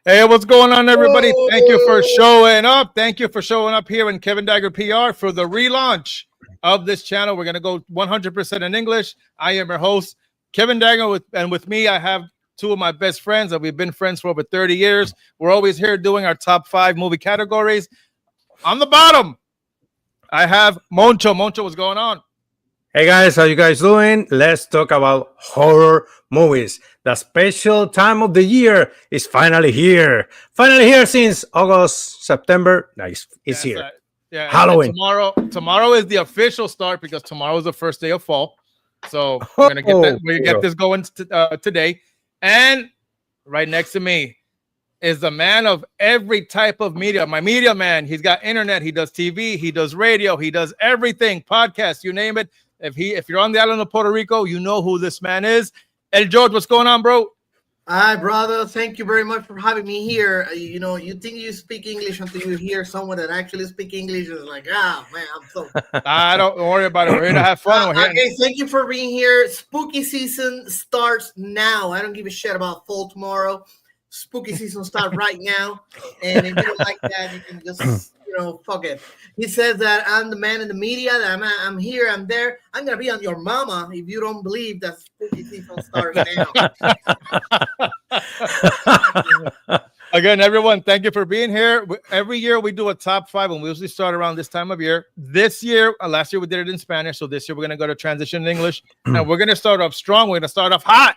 Hey, what's going on, everybody? Thank you for Oh, showing up. Thank you for showing up here in Kevin Dagger PR for the relaunch of this channel. We're going to go 100% in English. I am your host, Kevin Dagger, and with me, I have two of my best friends that we've been friends for over 30 years. We're always here doing our top 5 movie categories. On the bottom, I have Moncho. Moncho, what's going on? Hey guys, how you guys doing? Let's talk about horror movies. The special time of the year is finally here. Finally here since August, September. Nice, it's Yes, here. yeah, and Halloween. tomorrow is the official start because tomorrow is the first day of fall. So we're gonna get that. Oh, We get this going today, and right next to me is the man of every type of media. My media man. He's got internet. He does TV. He does radio. He does everything. Podcast. You name it. If you're on the island of Puerto Rico, you know who this man is. El George, what's going on, bro? hi, brother. Thank you very much for having me here. You think you speak English until you hear someone that actually speaks English, and it's like, man, I'm so. I don't worry about it. We're here to have fun. We're here. Okay, thank you for being here. Spooky season starts now. I don't give a shit about fall tomorrow. Spooky season starts right now, and if you don't like that, you can just fuck it. He says that I'm the man in the media. That I'm here. I'm there. I'm gonna be on your mama if you don't believe that spooky season starts now. Again, everyone, thank you for being here. Every year we do a top 5, and we usually start around this time of year. This year, last year we did it in Spanish, so this year we're going to go to transition in English, and we're going to start off strong. We're going to start off hot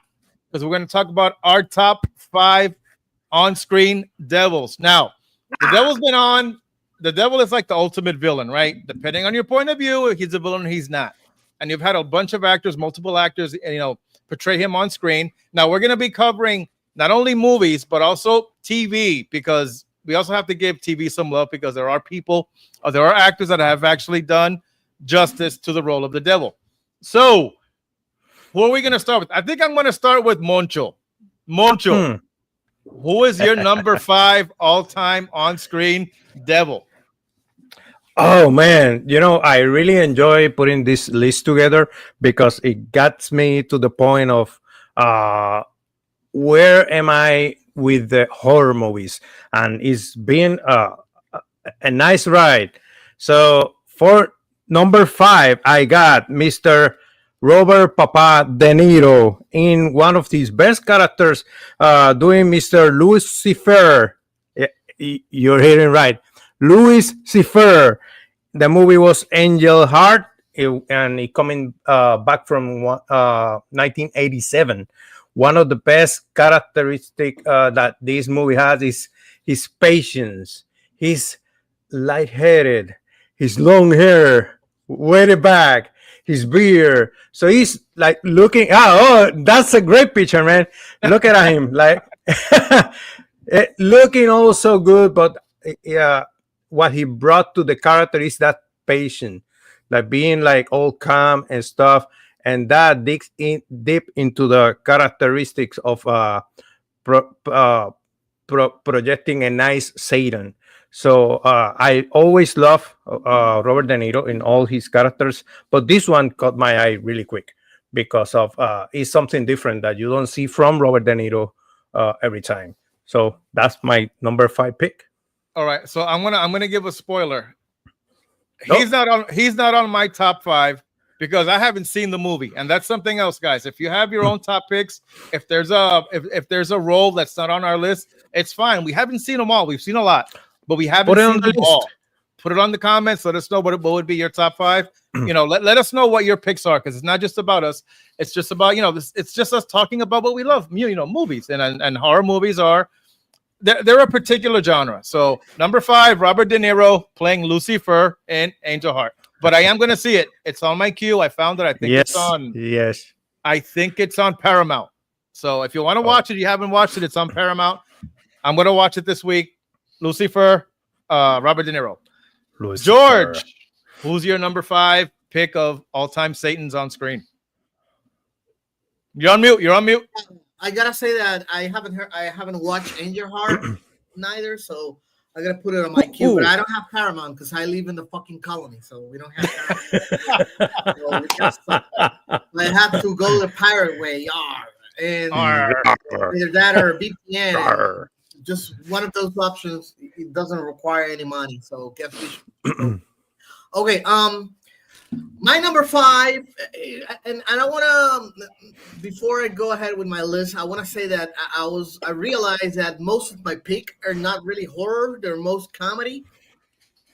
because we're going to talk about our top 5 on-screen devils. Now, the devil's been on. The devil is like the ultimate villain, right? Depending on your point of view, he's a villain or he's not. And you've had a bunch of actors, multiple actors, portray him on screen. Now we're going to be covering not only movies, but also TV, because we also have to give TV some love because there are people, or there are actors that have actually done justice to the role of the devil. So, who are we going to start with? I think I'm going to start with Moncho. Moncho, who is your number 5 all-time on-screen devil? Oh man, I really enjoy putting this list together because it gets me to the point of where am I with the horror movies, and it's been a nice ride. So for number 5, I got Mr. Robert Papa De Niro in one of his best characters, doing Mr. Lucifer. You're hearing right, Lucifer. The movie was Angel Heart, and it coming back from 1987. One of the best characteristics that this movie has is his patience. He's lightheaded, his long hair, way back, his beard. So he's like looking. Oh, that's a great picture, man. Look at him, like looking all so good. But what he brought to the character is that patience, like being like all calm and stuff. And that digs in deep into the characteristics of projecting a nice Satan. So I always love Robert De Niro in all his characters, but this one caught my eye really quick because of it's something different that you don't see from Robert De Niro every time. So that's my number 5 pick. All right, so I'm gonna give a spoiler. Nope. He's not on my top 5 because I haven't seen the movie, and that's something else, guys. If you have your own top picks, if there's a role that's not on our list, it's fine. We haven't seen them all. We've seen a lot, but we haven't seen them all. Put it on the comments. Let us know what would be your top 5. Let us know what your picks are, because it's not just about us. It's just about it's just us talking about what we love. Movies and horror movies are. They're a particular genre. So number 5, Robert De Niro playing Lucifer in Angel Heart. But I am going to see it. It's on my queue. I found it. I think it's on. Yes. I think it's on Paramount. So if you want to watch it, you haven't watched it, it's on Paramount. I'm going to watch it this week. Lucifer, Robert De Niro. Lucifer. George, who's your number 5 pick of all-time Satans on screen? You're on mute. I gotta say that I haven't watched Angel Heart neither, so I gotta put it on my queue. But I don't have Paramount because I live in the fucking colony, so we don't have Paramount. I have to go the pirate way, and either that or VPN. just one of those options. It doesn't require any money, so Catfish. Okay, my number 5, and I want to, before I go ahead with my list, I want to say that I realized that most of my pick are not really horror; they're most comedy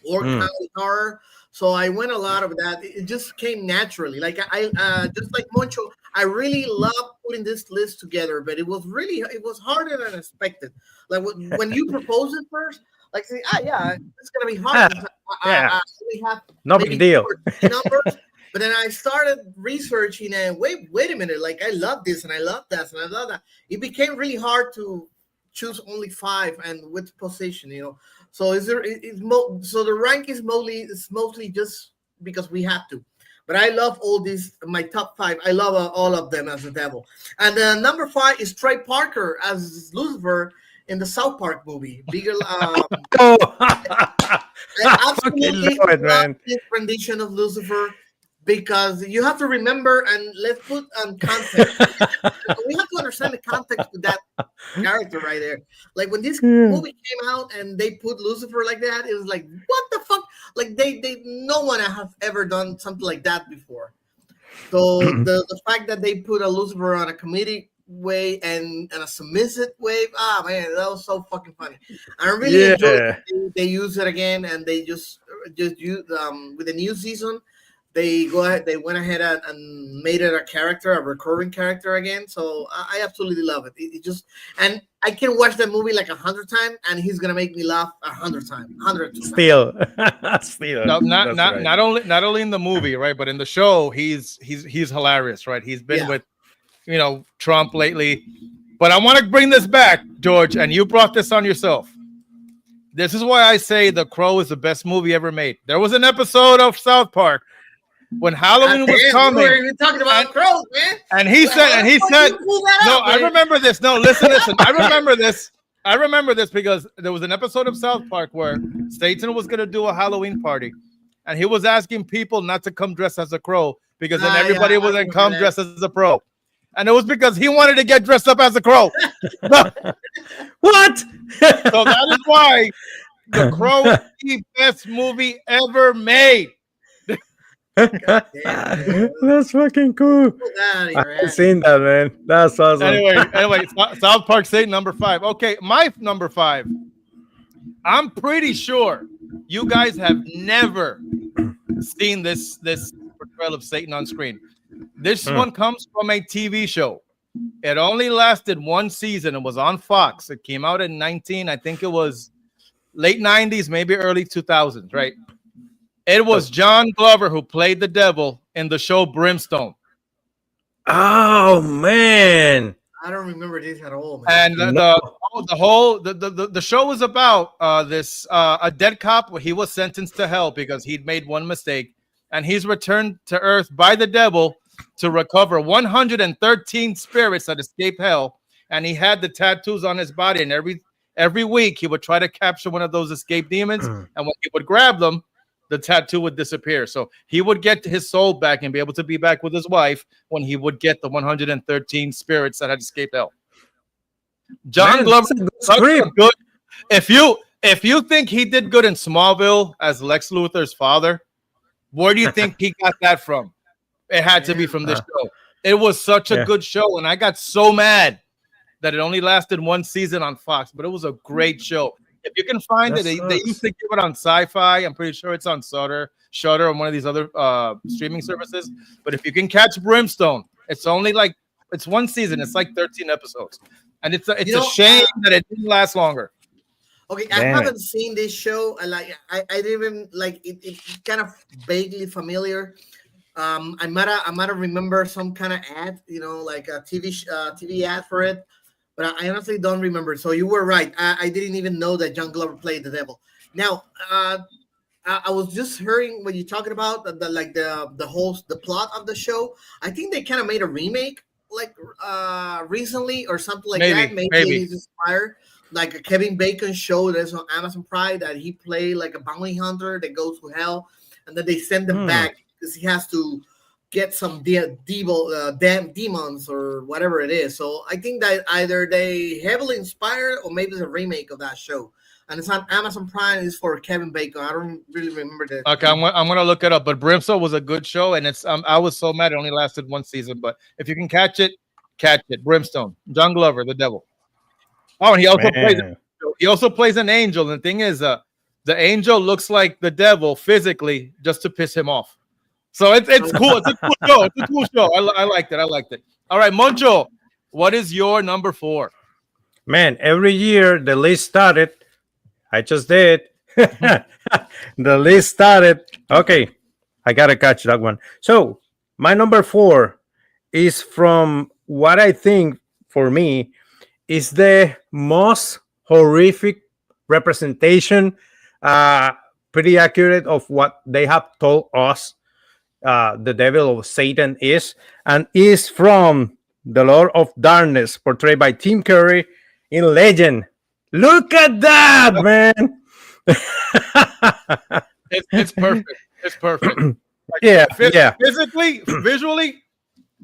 or comedy horror. So I went a lot of that. It just came naturally. Like I just like Moncho, I really love putting this list together, but it was harder than expected. Like when you proposed it first, like say, yeah, it's gonna be hard. I only have no big deal. Numbers, but then I started researching and wait a minute, like I love this and I love that and I love that. It became really hard to choose only 5 and which position, So so the rank is mostly just because we have to. But I love all these, my top 5. I love all of them as the devil. And number 5 is Trey Parker as Lucifer in the South Park movie. I absolutely love this rendition of Lucifer because you have to remember, and let's put context. We have to understand the context of that character right there. Like when this movie came out and they put Lucifer like that, it was like, what the fuck? Like no one has ever done something like that before. So the fact that they put a Lucifer on a comedic way and a submissive way, man, that was so fucking funny. I really enjoyed it. They use it again, and they just use with the new season. They went ahead and made it a recurring character again. So I absolutely love it. It just, and I can watch that movie like 100 times, and he's gonna make me laugh 100 times. 100 times. Still. No, not only in the movie, right, but in the show, he's hilarious, right? He's been with Trump lately. But I want to bring this back, George, and you brought this on yourself. This is why I say The Crow is the best movie ever made. There was an episode of South Park when Halloween was coming. We're talking about crows, man. And he said, no, I remember this. No, listen. I remember this because there was an episode of South Park where Satan was going to do a Halloween party, and he was asking people not to come dressed as a crow because then everybody would then come dressed as a pro. And it was because he wanted to get dressed up as a crow. What? So that is why The Crow is the best movie ever made. That's fucking cool. I've seen that, man. That's awesome. Anyway, South Park Satan number 5. Okay, my number 5. I'm pretty sure you guys have never seen this portrayal of Satan on screen. This one comes from a TV show. It only lasted 1 season. It was on Fox. It came out in I think it was late 90s, maybe early 2000s, right? It was John Glover who played the devil in the show Brimstone. Oh man, I don't remember this at all, man. And the show was about a dead cop. He was sentenced to hell because he'd made one mistake, and he's returned to Earth by the devil to recover 113 spirits that escaped hell. And he had the tattoos on his body, and every week he would try to capture one of those escaped demons, and when he would grab them, the tattoo would disappear. So he would get his soul back and be able to be back with his wife when he would get the 113 spirits that had escaped hell. John Glover, good. If you think he did good in Smallville as Lex Luthor's father, where do you think he got that from? It had to be from this show. It was such a good show, and I got so mad that it only lasted 1 season on Fox, but it was a great show. If you can find it, they used to give it on Sci-Fi. I'm pretty sure it's on Shudder or one of these other streaming services. But if you can catch Brimstone, it's 1 season. It's like 13 episodes, and it's a shame that it didn't last longer. Okay, I haven't seen this show. I didn't even like it. It's kind of vaguely familiar. I might have remember some kind of ad, like a TV ad for it. But I honestly don't remember. So you were right. I didn't even know that John Glover played the devil. Now, I was just hearing what you're talking about, the plot of the show. I think they kind of made a remake recently or something like that. Maybe he's inspired. Like a Kevin Bacon show that's on Amazon Prime that he played like a bounty hunter that goes to hell, and then they send him back because he has to get some damn demons or whatever it is. So I think that either they heavily inspired or maybe it's a remake of that show. And it's on Amazon Prime. It's for Kevin Bacon. I don't really remember that. Okay, I'm gonna look it up. But Brimstone was a good show, and it's I was so mad it only lasted one season. But if you can catch it, catch it. Brimstone, John Glover, the devil. Oh, and he also plays an angel. And the thing is, the angel looks like the devil physically just to piss him off. So it's cool. It's a cool show. It's a cool show. I liked it. I liked it. All right, Moncho, what is your number 4? Man, every year the list started. I just did. The list started. Okay, I gotta catch that one. So my number 4 is from what I think for me is the most horrific representation, pretty accurate of what they have told us the devil of Satan is, and is from the Lord of Darkness, portrayed by Tim Curry in Legend. Look at that, man. It's perfect. It's perfect. Yeah, Physically, visually,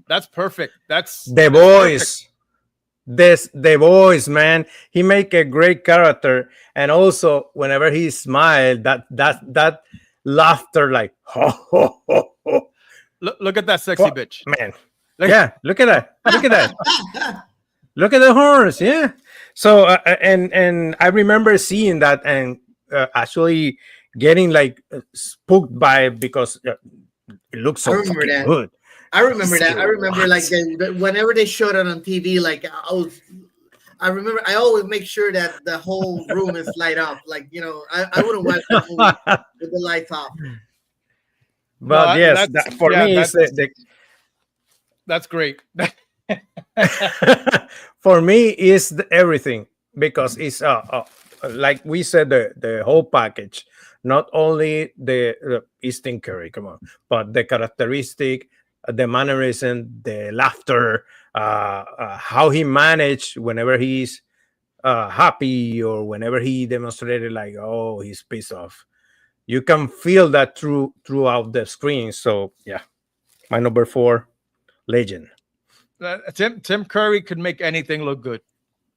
that's perfect. That's the voice. The voice, man. He make a great character, and also whenever he smiled, that laughter, like ho ho ho ho. Look at that sexy bitch, man. Yeah, look at that. Look at that. Look at the horns. Yeah. So and I remember seeing that and actually getting like spooked by it because it looks so fucking good. I remember that. I remember like whenever they showed it on TV, like I remember I always make sure that the whole room is light up. Like, you know, I wouldn't watch the movie with the lights off. But yes, for me, that's great. For me, is everything because it's like we said, the whole package. Not only the Eastern Curry, come on, but the characteristic, the mannerism, the laughter, how he managed whenever he's happy or whenever he demonstrated like, oh, he's pissed off. You can feel that throughout the screen. So yeah, my number 4, Legend. Tim Curry could make anything look good.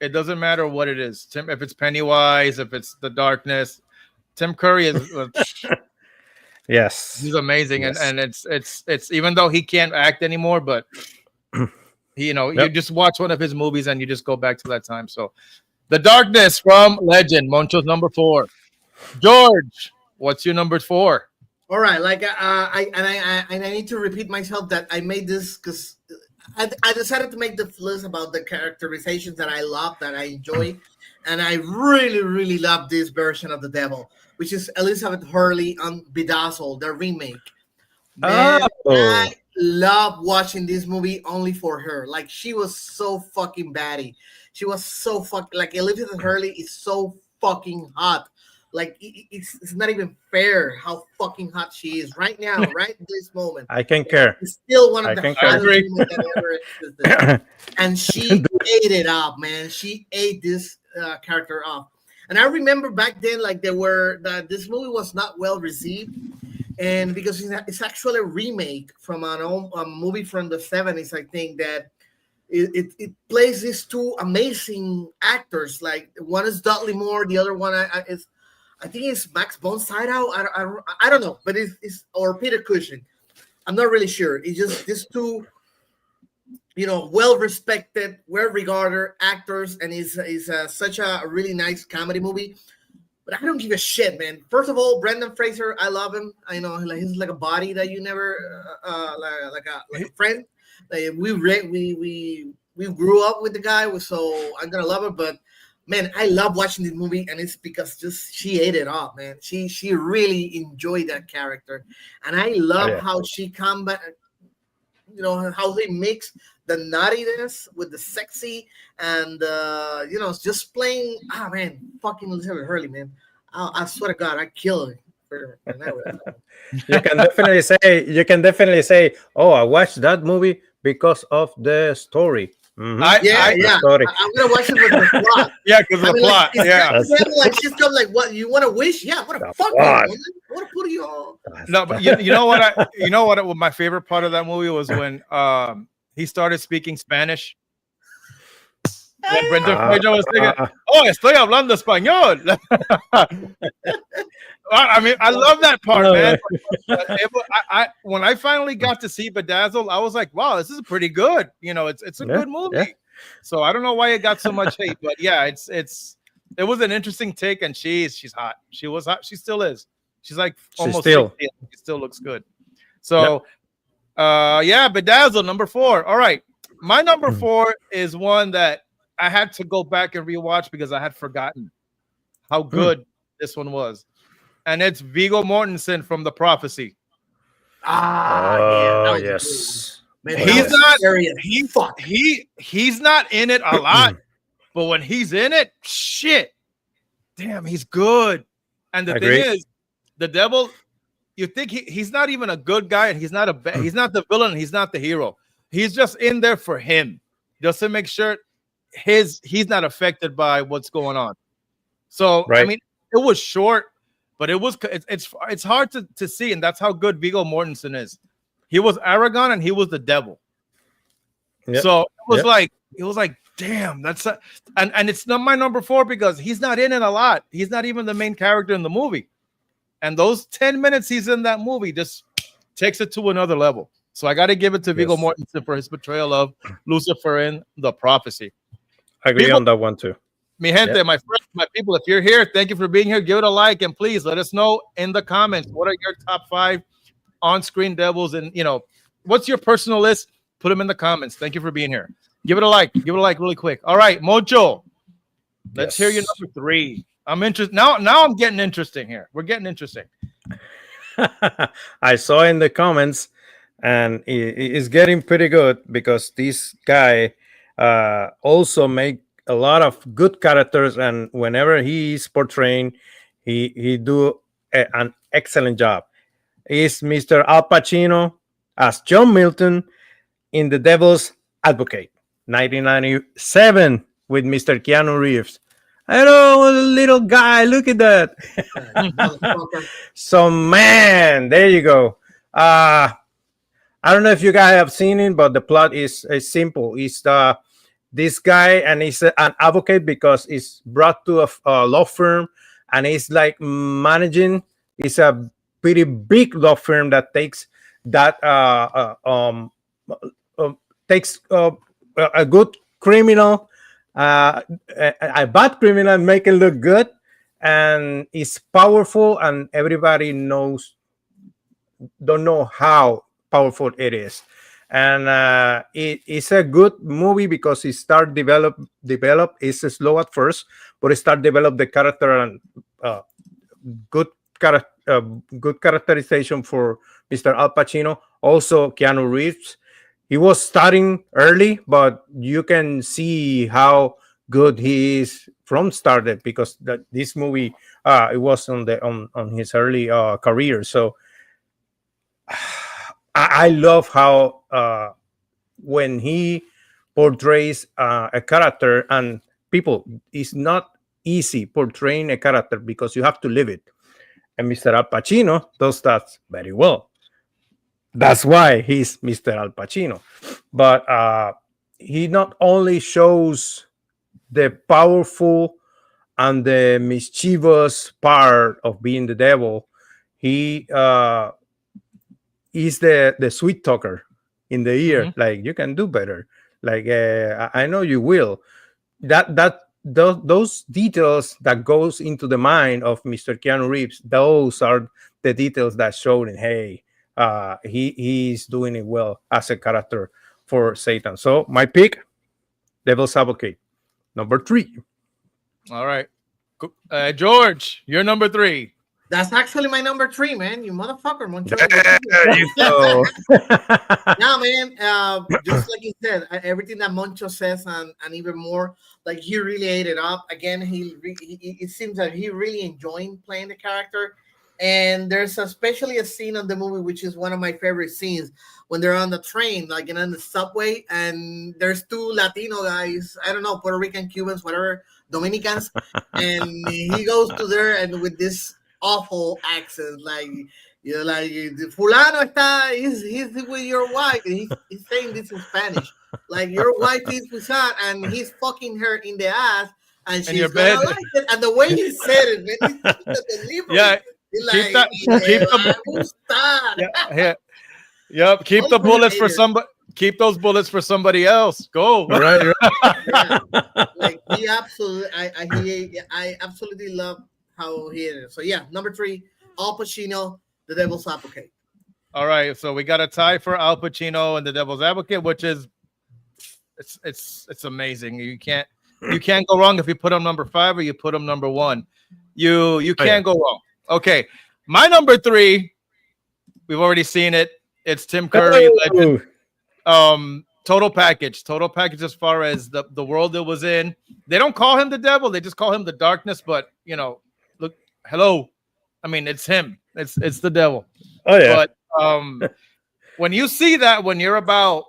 It doesn't matter what it is. If it's Pennywise, if it's the darkness, Tim Curry is yes, he's amazing. Yes. And it's even though he can't act anymore, but you know, you just watch one of his movies and you just go back to that time. So the darkness from Legend, Moncho's number 4. George, what's your number 4? All right, like I need to repeat myself that I made this because I decided to make the list about the characterizations that I love, that I enjoy, and I really, really love this version of the devil, which is Elizabeth Hurley on Bedazzled, the remake. Man, I love watching this movie only for her. Like, she was so fucking baddie. She was so fucking, like, Elizabeth Hurley is so fucking hot. Like, it's not even fair how fucking hot she is right now, right in this moment. I can care. It's still one of the hottest women that ever existed. And she ate it up, man. She ate this character up. And I remember back then, like, this movie was not well received. And because it's actually a remake from a movie from the 70s, I think that it plays these two amazing actors. Like, one is Dudley Moore, the other one is, I think it's Max von Sydow. I don't know, but it's or Peter Cushing. I'm not really sure. It's just these two, you know, well-respected, well-regarded actors, and it's such a really nice comedy movie. But I don't give a shit, man. First of all, Brendan Fraser, I love him. I know he's like a body that you never like a friend. Like, we grew up with the guy, so I'm gonna love it. But man, I love watching this movie, and it's because just she ate it up, man. She really enjoyed that character, and I love how she combat, you know, how they mix the naughtiness with the sexy, and you know, just playing. Ah, man, fucking Elizabeth Hurley, man. I swear to God, I kill her. You can definitely say, oh, I watched that movie because of the story. Mhm. Yeah. Sorry. I'm gonna watch it with the plot. Yeah, because of the plot. Like, Yeah. like she's come like, what you want to wish? Yeah, what The a fuck, plot. woman. I want to put you on. No, but you know what? You know what? My favorite part of that movie was when he started speaking Spanish. When Brendan Fraser was singing, "Oh, estoy hablando español." I mean, I love that part, man. When I finally got to see Bedazzled, I was like, "Wow, this is pretty good." You know, it's a good movie. Yeah. So I don't know why it got so much hate, but yeah, it was an interesting take, and she's hot. She was hot. She still is. She's like almost 60. She still looks good. So, yeah, Bedazzled number 4. All right, my number 4 is one that I had to go back and rewatch because I had forgotten how good this one was, and it's Viggo Mortensen from The Prophecy. Oh, yes. Man, He's not. Fuck. He's not in it a lot, but when he's in it, shit, damn, he's good. And the thing is, the devil. You think he's not even a good guy, and he's not he's not the villain, and he's not the hero. He's just in there for him, just to make sure he's not affected by what's going on. So I mean, it was short, but it's hard to see, and that's how good Viggo Mortensen is. He was Aragon, and he was the devil. Yep. So it was like, damn, that's and it's not my number 4 because he's not in it a lot. He's not even the main character in the movie. And those 10 minutes he's in that movie just takes it to another level. So I got to give it to Viggo Mortensen for his portrayal of Lucifer in The Prophecy. I agree on that one too. Mi gente, my friends, my people, if you're here, thank you for being here. Give it a like, and please let us know in the comments what are your top 5 on-screen devils, and what's your personal list? Put them in the comments. Thank you for being here. Give it a like. Give it a like really quick. All right, Moncho, let's hear your number 3. I'm interested now. Now I'm getting interesting here. We're getting interesting. I saw in the comments, and it's getting pretty good because this guy also make a lot of good characters, and whenever he is portraying, he do an excellent job. Is Mr. Al Pacino as John Milton in The Devil's Advocate, 1997, with Mr. Keanu Reeves. Hello, little guy. Look at that. So, man, there you go. I don't know if you guys have seen it, but the plot is simple. It's this guy, and he's an advocate because he's brought to a law firm, and he's like managing. It's a pretty big law firm that takes that takes a good criminal. A bad criminal and make it look good, and it's powerful, and everybody don't know how powerful it is. And it's a good movie because it start develop. It's slow at first, but it start develop the character, and good characterization for Mr. Al Pacino. Also Keanu Reeves. He was starting early, but you can see how good he is from started, because this movie it was on his early career. So I love how when he portrays a character, and people, it's not easy portraying a character because you have to live it, and Mr. Al Pacino does that very well. That's why he's Mr. Al Pacino. But he not only shows the powerful and the mischievous part of being the devil, he is the sweet talker in the ear. Like, you can do better. Like, I know you will. Those details that goes into the mind of Mr. Keanu Reeves, those are the details that show him, hey, he's doing it well as a character for Satan. So my pick, Devil's Advocate, number 3. All right, George, you're number 3. That's actually my number 3, man. You motherfucker, Moncho. There you go. Nah, man. Just like you said, everything that Moncho says, and even more, like, he really ate it up. Again, it seems that he really enjoying playing the character. And there's especially a scene on the movie which is one of my favorite scenes when they're on the train, like in the subway, and there's two Latino guys, I don't know, Puerto Rican, Cubans, whatever, Dominicans, and he goes to there and with this awful accent, like you know, like Fulano está, he's with your wife, and he's saying this in Spanish, like your wife is with her, and he's fucking her in the ass, and she's your gonna bed. like it. And the way he said it, man, the delivery, Yeah, he's keep like, keep "Me va a the, gustar." yeah, yep. Keep the bullets for Underrated. somebody. Keep those bullets for somebody else. Go. Right. Yeah. Like he absolutely, I absolutely love how he is. So yeah, number 3, Al Pacino, The Devil's Advocate. All right, so we got a tie for Al Pacino and The Devil's Advocate, which is it's amazing. You can't go wrong if you put him number 5 or you put him number 1. You can't go wrong. Okay, my number 3, we've already seen it. It's Tim Curry, legend. Total package as far as the world it was in. They don't call him the devil, they just call him the darkness, but you know, look, hello, I mean, it's him, it's the devil. Oh yeah. But when you see that, when you're about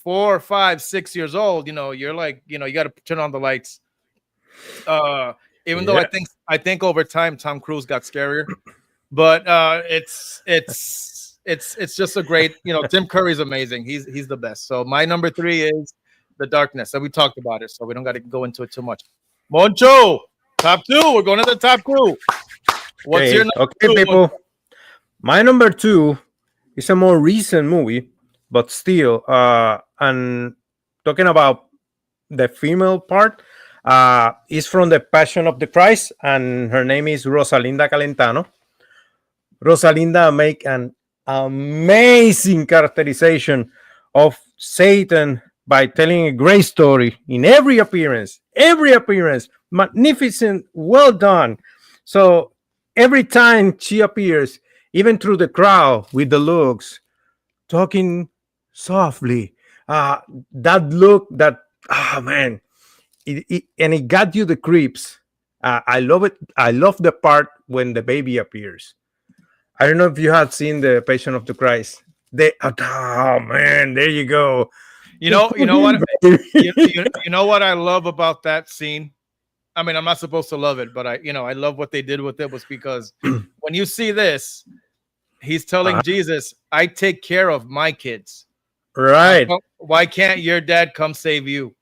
4, 5, 6 years old, you know, you're like, you know, you got to turn on the lights. Even though I think over time Tom Cruise got scarier, but it's just a great, you know, Tim Curry's amazing. He's the best. So my number 3 is The Darkness, and we talked about it, so we don't got to go into it too much. Moncho, top 2. We're going to the top 2. What's your number 2? People? My number 2 is a more recent movie, but still, and talking about the female part, is from The Passion of the Christ, and her name is Rosalinda Calentano. Rosalinda make an amazing characterization of Satan by telling a great story in every appearance, magnificent, well done. So every time she appears, even through the crowd with the looks, talking softly, that look, that man, and it got you the creeps. I love it. I love the part when the baby appears. I don't know if you have seen The Passion of the Christ. Oh man, there you go. You know what? you know what I love about that scene? I mean, I'm not supposed to love it, but I love what they did with it, was because when you see this, he's telling Jesus, "I take care of my kids. Right? Why can't your dad come save you?"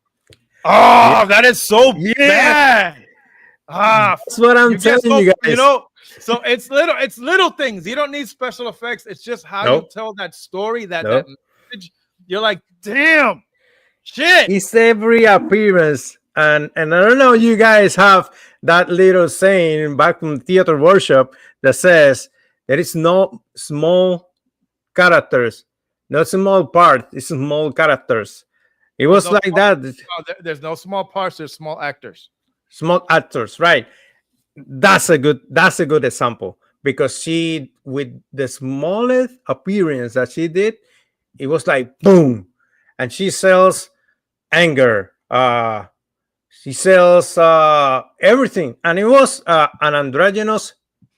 Oh, that is so bad. That's what I'm telling you guys. You know, so it's little things. You don't need special effects. It's just how you tell that story, that message. You're like, damn, shit. It's every appearance. And I don't know, you guys have that little saying back from theater workshop that says there is no small characters, no small part, it's small characters. It was like that. There's no small parts, there's small actors. Small actors, right? That's a good example, because she, with the smallest appearance that she did, it was like boom, and she sells anger, she sells everything, and it was an androgynous,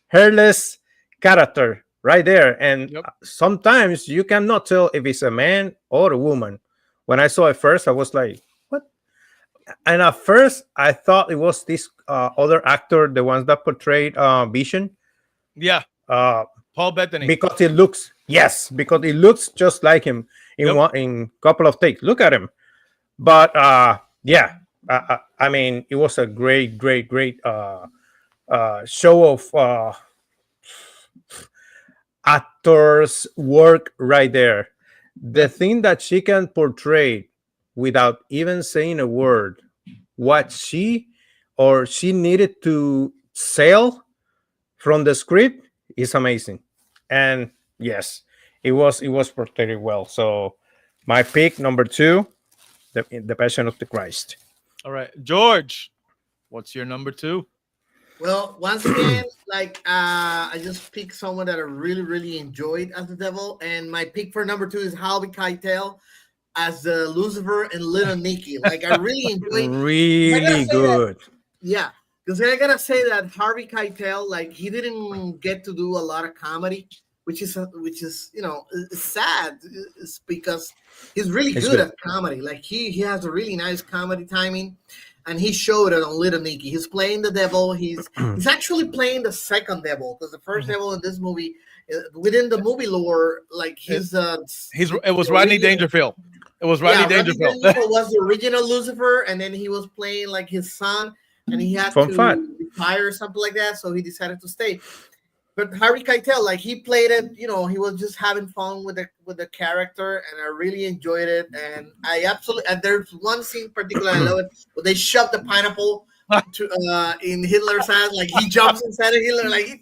hairless character right there. And sometimes you cannot tell if it's a man or a woman. When I saw it first, I was like, and at first I thought it was this other actor, the ones that portrayed Vision. Paul Bettany, because it looks just like him in couple of takes. Look at him. But I mean, it was a great show of actors work right there. The thing that she can portray without even saying a word, what she needed to sell from the script is amazing. And yes, it was portrayed well. So my pick number 2, the Passion of the Christ. All right, George, what's your number 2? Well, once again, I just picked someone that I really enjoyed as the devil, and my pick for number 2 is Harvey Keitel as Lucifer and Little Nicky. Like, I really enjoyed. Really good. Yeah, Because I gotta say that Harvey Keitel, like, he didn't get to do a lot of comedy, which is it's sad. It's because he's really It's good good. at comedy. Like he has a really nice comedy timing, and he showed it on Little Nicky. He's playing the devil. He's actually playing the second devil, because the first devil in this movie, within the movie lore, like It was the Rodney original- Dangerfield. It was Rodney Dangerfield. Dangerfield was the original Lucifer, and then he was playing like his son, and he had Fun to fact. retire or something like that, so he decided to stay. But Harvey Keitel, like, he played it, he was just having fun with the character, and I really enjoyed it. And and there's one scene particularly I love it, where they shove the pineapple to in Hitler's ass, like he jumps inside of Hitler, like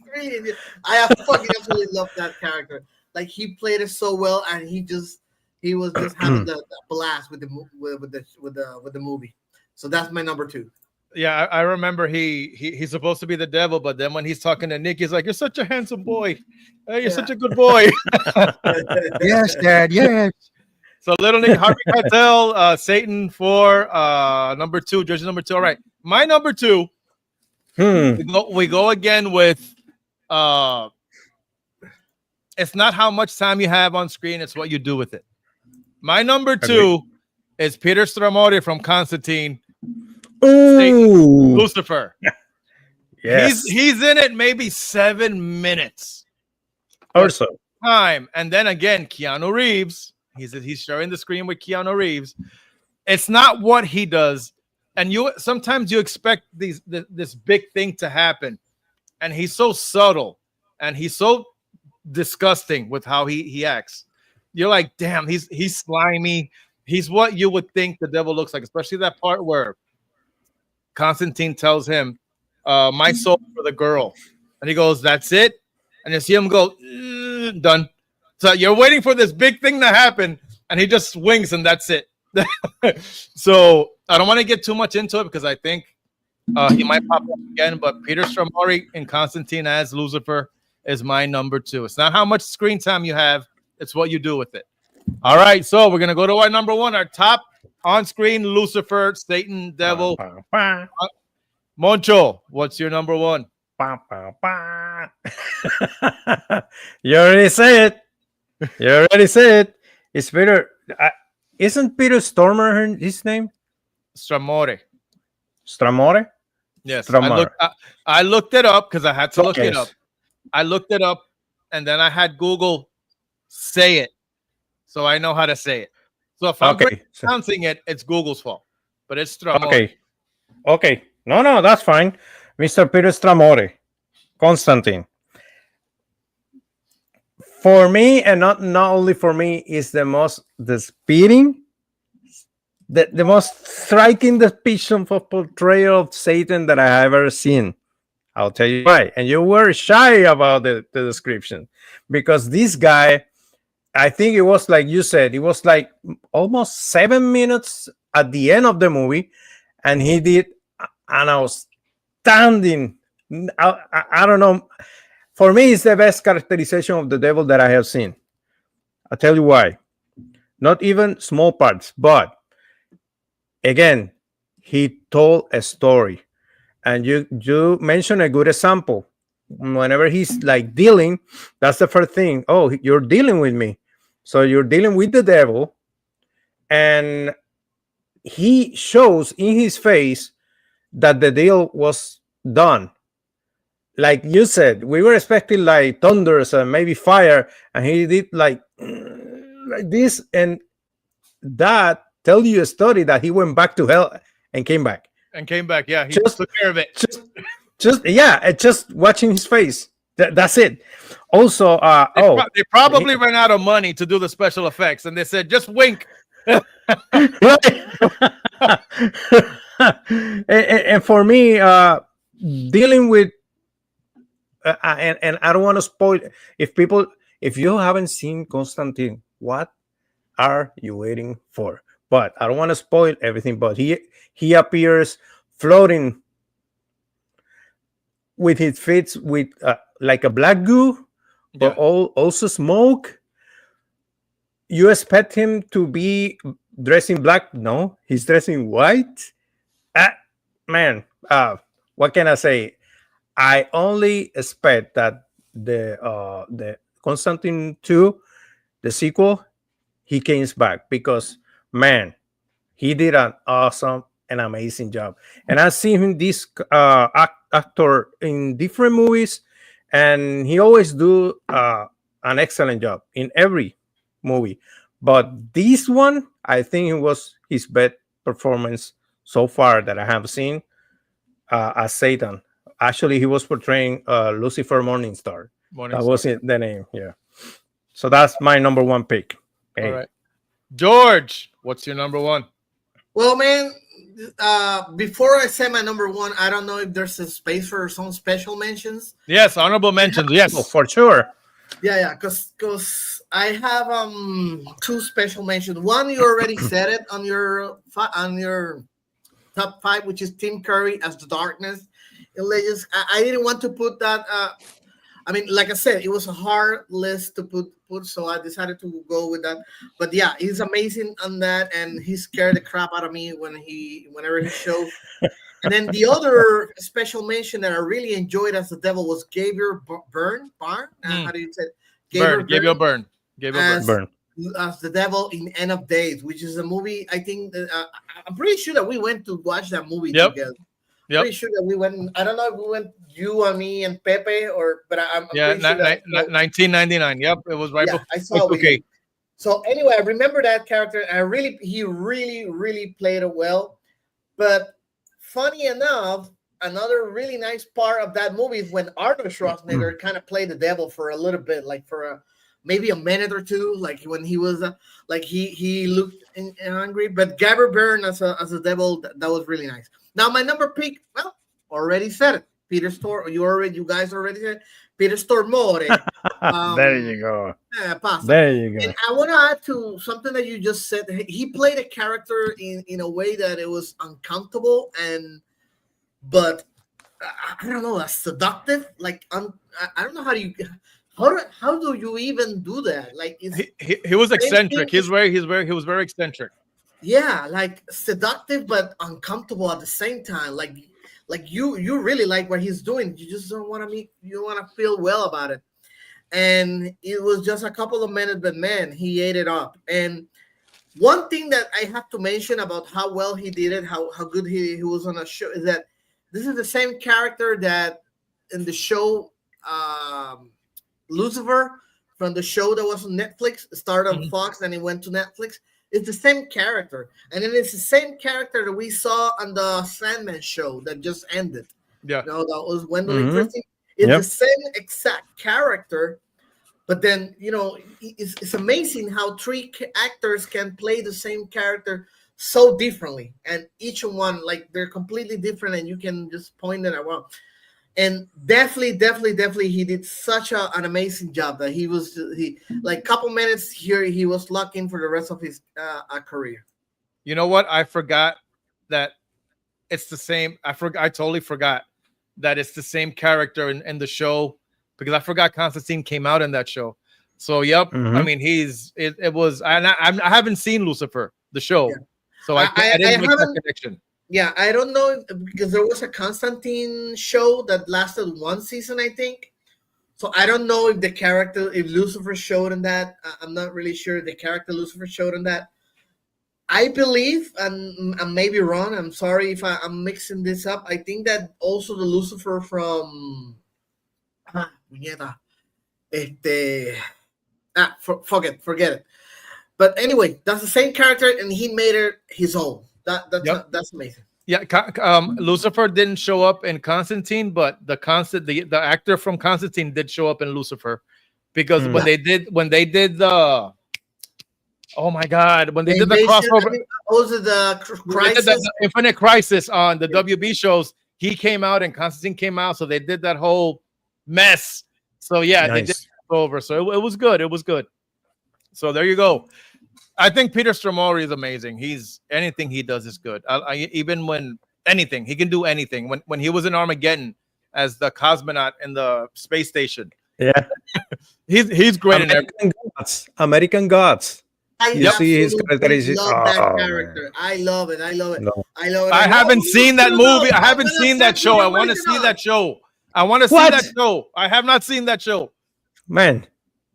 I fucking absolutely love that character. Like, he played it so well, and he was just having the blast with the movie. So that's my number 2. Yeah, I remember he's supposed to be the devil, but then when he's talking to Nick, he's like, "You're such a handsome boy. You're such a good boy." Yes, Dad. Yes. So Little Nick, Harvey Keitel, Satan for number 2, jersey number 2. All right, my number 2. We go again with it's not how much time you have on screen, it's what you do with it. My number 2 is Peter Stormare from Constantine. Ooh. Lucifer. Yes. He's in it maybe 7 minutes or so. time, and then again Keanu Reeves. He's sharing the screen with Keanu Reeves. It's not what he does, and sometimes you expect this big thing to happen, and he's so subtle and he's so disgusting with how he acts. You're like, damn, he's slimy. He's what you would think the devil looks like, especially that part where Constantine tells him, my soul for the girl. And he goes, that's it. And you see him go, done. So you're waiting for this big thing to happen, and he just swings, and that's it. So I don't want to get too much into it, because I think he might pop up again. But Peter Stormare in Constantine as Lucifer is my number 2. It's not how much screen time you have, it's what you do with it. All right, so we're going to go to our number 1, our top on-screen Lucifer, Satan, devil. Moncho, what's your number 1? You already say it. It's Peter. Isn't Peter Stormer his name? Stramore. Stramore? Yes. Stramare. I looked it up because I had to look it Yes. up. I looked it up, and then I had Google say it, so I know how to say it. So if I'm pronouncing it, it's Google's fault. But it's Stramore. Okay. No, that's fine. Mr. Peter Stramore, Constantine. For me, and not only for me, is the speeding, the most striking depiction of portrayal of Satan that I have ever seen. I'll tell you why. And you were shy about the description, because this guy, I think it was like you said, it was like almost 7 minutes at the end of the movie, and he did an outstanding. I don't know. For me, it's the best characterization of the devil that I have seen. I'll tell you why. Not even small parts, but again, he told a story. And you mentioned a good example. Whenever he's like dealing, that's the first thing. Oh, you're dealing with me. So you're dealing with the devil. And he shows in his face that the deal was done. Like you said, we were expecting like thunders and maybe fire, and he did like this, and that tells you a story that he went back to hell and came back. Yeah, he just took care of it. Just watching his face. That's it. Also, they probably ran out of money to do the special effects, and they said, just wink. and for me, dealing with and I don't want to spoil. If you haven't seen Constantine, what are you waiting for? But I don't want to spoil everything. But he appears floating with his feet with like a black goo, but also smoke. You expect him to be dressing black? No, he's dressing white. Man, what can I say? I only expect that the Constantine 2, the sequel, he comes back because man, he did an awesome and amazing job. And I've seen him this actor in different movies, and he always do an excellent job in every movie. But this one, I think it was his best performance so far that I have seen as Satan. Actually, he was portraying Lucifer Morningstar. That was it, the name. Yeah. So that's my number one pick. Hey. All right. George, what's your number one? Well, man, before I say my number one, I don't know if there's a space for some special mentions. Yes, honorable mentions. Yes, Oh, for sure. Yeah, because I have two special mentions. One, you already said it on your top five, which is Tim Curry as the Darkness in Legends. I didn't want to put that. I mean, like I said, it was a hard list to put, so I decided to go with that. But yeah, he's amazing on that, and he scared the crap out of me whenever he shows. And then the other special mention that I really enjoyed as the devil was Gabriel Byrne. How do you say it? Gabriel Byrne. As the devil in End of Days, which is a movie. I think I'm pretty sure that we went to watch that movie together. Pretty sure that we went. I don't know if we went, you and me and Pepe, but I'm yeah, pretty sure that, 1999. Yep, it was right. Yeah, before. I saw it. Okay. So anyway, I remember that character. And he really played it well. But funny enough, another really nice part of that movie is when Arnold Schwarzenegger kind of played the devil for a little bit, like for maybe a minute or two, like when he was like he looked angry. But Gabriel Byrne as a devil, that was really nice. Now my number pick, well, already said it. Peter Stormare. You guys already said it. Peter Stormare. There you go. Pasta. There you go. And I want to add to something that you just said. He played a character in a way that it was uncomfortable but I don't know, seductive. Like I don't know how do you even do that? Like he was eccentric. He was very eccentric. Yeah, like seductive but uncomfortable at the same time. Like you really like what he's doing. You just don't want to feel well about it. And it was just a couple of minutes, but man, he ate it up. And one thing that I have to mention about how well he did it, how good he was on a show, is that this is the same character that in the show Lucifer, from the show that was on Netflix, started on Fox, and it went to Netflix. It's the same character. And then it's the same character that we saw on the Sandman show that just ended. Yeah. That was Wendell Christie. It's the same exact character, but then, it's amazing how three actors can play the same character so differently. And each one, like, they're completely different, and you can just point it out. And definitely, he did such an amazing job that he like couple minutes here, he was locked in for the rest of his career. You know what? I forgot that it's the same. I totally forgot that it's the same character in the show, because I forgot Constantine came out in that show. So, yep. I mean, it was, and I haven't seen Lucifer, the show. So I didn't make that connection. Yeah, I don't know, because there was a Constantine show that lasted one season, I think. So I don't know if Lucifer showed in that. I'm not really sure the character Lucifer showed in that. I believe, and I may be wrong, I'm sorry if I'm mixing this up. I think that also the Lucifer from forget it. But anyway, that's the same character, and he made it his own. That's amazing. Yeah, Lucifer didn't show up in Constantine, but the actor from Constantine did show up in Lucifer, because when they did the crossover, the Infinite Crisis on the WB shows, he came out and Constantine came out, so they did that whole mess. So yeah, they did over. So it was good. It was good. So there you go. I think Peter Stormare is amazing. Anything he does is good. Even when anything, he can do anything. When he was in Armageddon as the cosmonaut in the space station, yeah, he's great. American Gods. I You see his absolutely characterization. love that Oh, character. man. I love it. I love it. No. I love it. I haven't know. seen that No, movie. I I'm haven't gonna seen that send you show. the I want to see original. that show. I want to see What? that show. I have not seen that show. Man,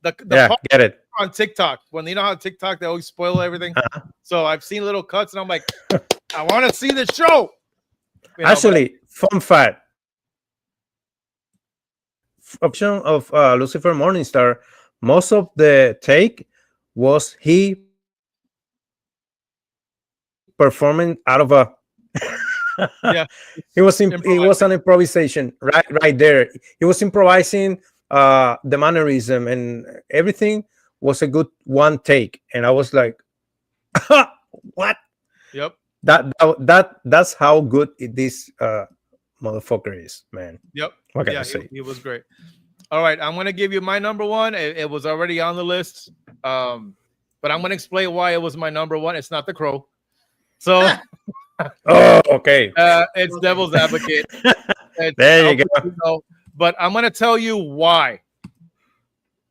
The yeah, part get it. on TikTok, when you know how TikTok they always spoil everything. Uh-huh. So I've seen little cuts, and I'm like, I want to see the show. You know, Actually, fun fact. Option of Lucifer Morningstar, most of the take was he performing out of a Yeah. it was an improvisation right there. He was improvising the mannerism and everything was a good one take, and I was like, what? Yep. That's how good this motherfucker is, man. Yep. What can Yeah, I say? he was great. All right, I'm gonna give you my number one. It was already on the list, but I'm gonna explain why it was my number one. It's not The Crow, so Oh, okay. it's Devil's Advocate. There you go. Know, but I'm gonna tell you why.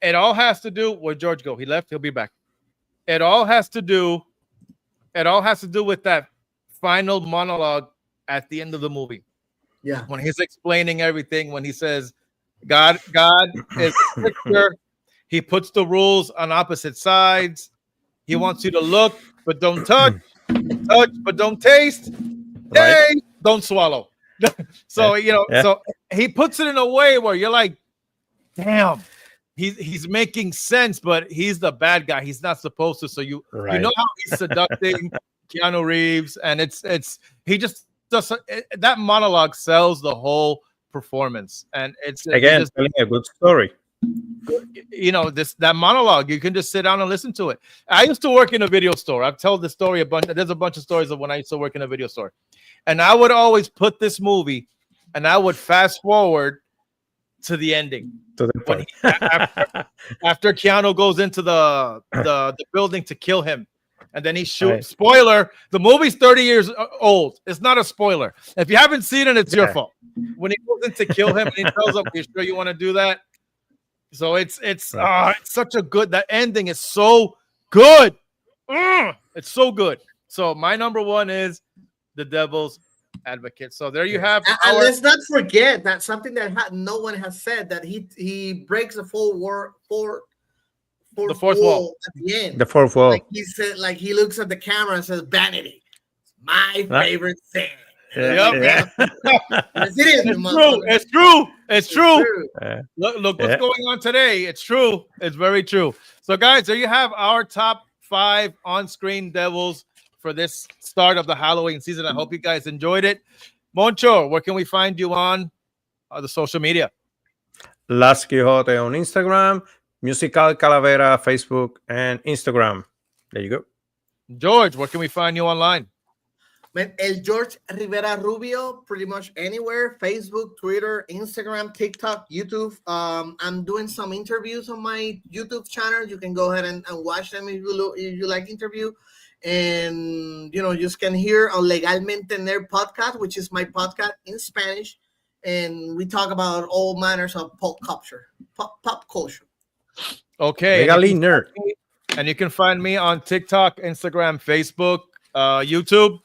It all has to do. Where'd George go? He left. He'll be back. It all has to do with that final monologue at the end of the movie. Yeah. When he's explaining everything, when he says, God is picture. He puts the rules on opposite sides. He wants you to look, but don't touch, but don't taste, Right. taste, don't swallow. So so he puts it in a way where you're like, damn, he's making sense, but he's the bad guy. He's not supposed to. So you know how he's seducting Keanu Reeves, and it's he just does that monologue sells the whole performance, and it's Again just, telling a good story. that monologue, you can just sit down and listen to it. I used to work in a video store. I've told the story there's a bunch of stories of when I used to work in a video store, and I would always put this movie and I would fast forward to the ending To the when point. after Keanu goes into the building to kill him, and then he shoots. Right. Spoiler: the movie's 30 years old. It's not a spoiler. If you haven't seen it, it's your Yeah. fault. When he goes in to kill him, and he tells him, "You sure you want to do that?" So it's such a good. That ending is so good. It's so good. So my number one is The Devil's Advocate. So there you have. And let's not forget that something that no one has said, that he breaks the fourth wall at the end. The fourth wall. Like he said, like he looks at the camera and says, "Vanity, my favorite thing." Yep. Yes, it is. It's true. It's true. Yeah. Look what's going on today. It's true. It's very true. So, guys, there you have our top 5 on-screen devils for this start of the Halloween season. I hope you guys enjoyed it. Moncho, where can we find you on the social media? Las Quijote on Instagram, Musical Calavera, Facebook, and Instagram. There you go. George, where can we find you online? Man, El George Rivera Rubio, pretty much anywhere: Facebook, Twitter, Instagram, TikTok, YouTube. I'm doing some interviews on my YouTube channel. You can go ahead and watch them if you like interview. And you just can hear on Legalmente Nerd podcast, which is my podcast in Spanish, and we talk about all manners of pop culture. Okay. Legally Nerd. And you can find me on TikTok, Instagram, Facebook, YouTube,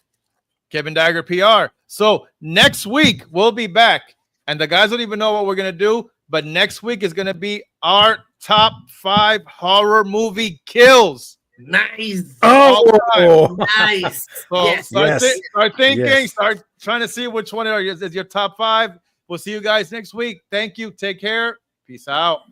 Kevin Dagger PR. So next week we'll be back, and the guys don't even know what we're gonna do, but next week is gonna be our top 5 horror movie kills. Nice. Oh, Nice. So Yes. start thinking, Yes. start trying to see which one is your top 5. We'll see you guys next week. Thank you. Take care. Peace out.